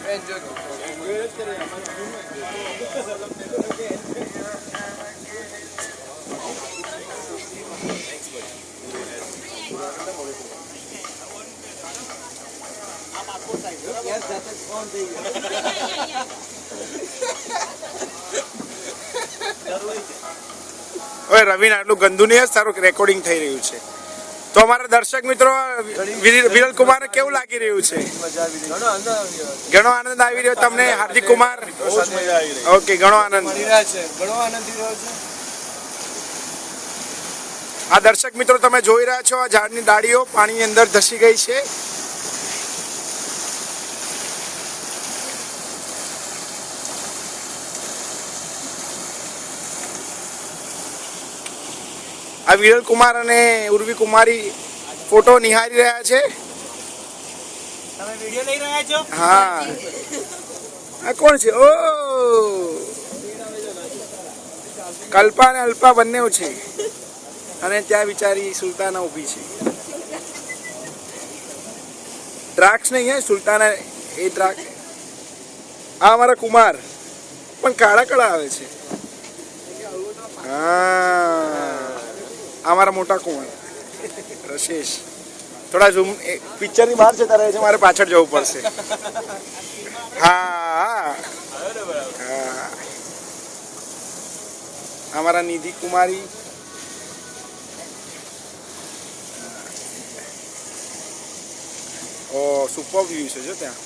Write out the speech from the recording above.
હવે રવિને આટલું ગંદુ નહીં, સારું રેકોર્ડિંગ થઈ રહ્યું છે. તો અમારા દર્શક મિત્રો વિરલ કુમાર કેવું લાગી રહ્યું છે? ઘણો આનંદ આવી રહ્યો તમને હાર્દિક કુમાર? ઓકે, ઘણો આનંદ. આ દર્શક મિત્રો તમે જોઈ રહ્યા છો, આ ઝાડની ડાળીઓ પાણીની અંદર ધસી ગઈ છે. આ વિરલ કુમાર અને ઉર્વી કુમારી ફોટો નિહાળી રહ્યા છે. તમે વિડિયો લઈ રહ્યા છો? હા. આ કોણ છે? ઓ, કલ્પા અને અલ્પા બંને છે. અને ત્યાં બિચારી સુલતાના ઊભી છે. દ્રાક્ષ નહીં હે, સુલતાના એ દ્રાક્ષ. આ અમારા કુમાર પણ કાળા કાળા આવે છે. હા, અમારા મોટા કુમાર રશેશ થોડા ઝૂમ પિક્ચરની બહાર જતા રહે છે, મારે પાછળ જવું પડશે. હા, અમારા નિધિ કુમારી. ઓ, સુપર વ્યૂ છે જો ત્યાં.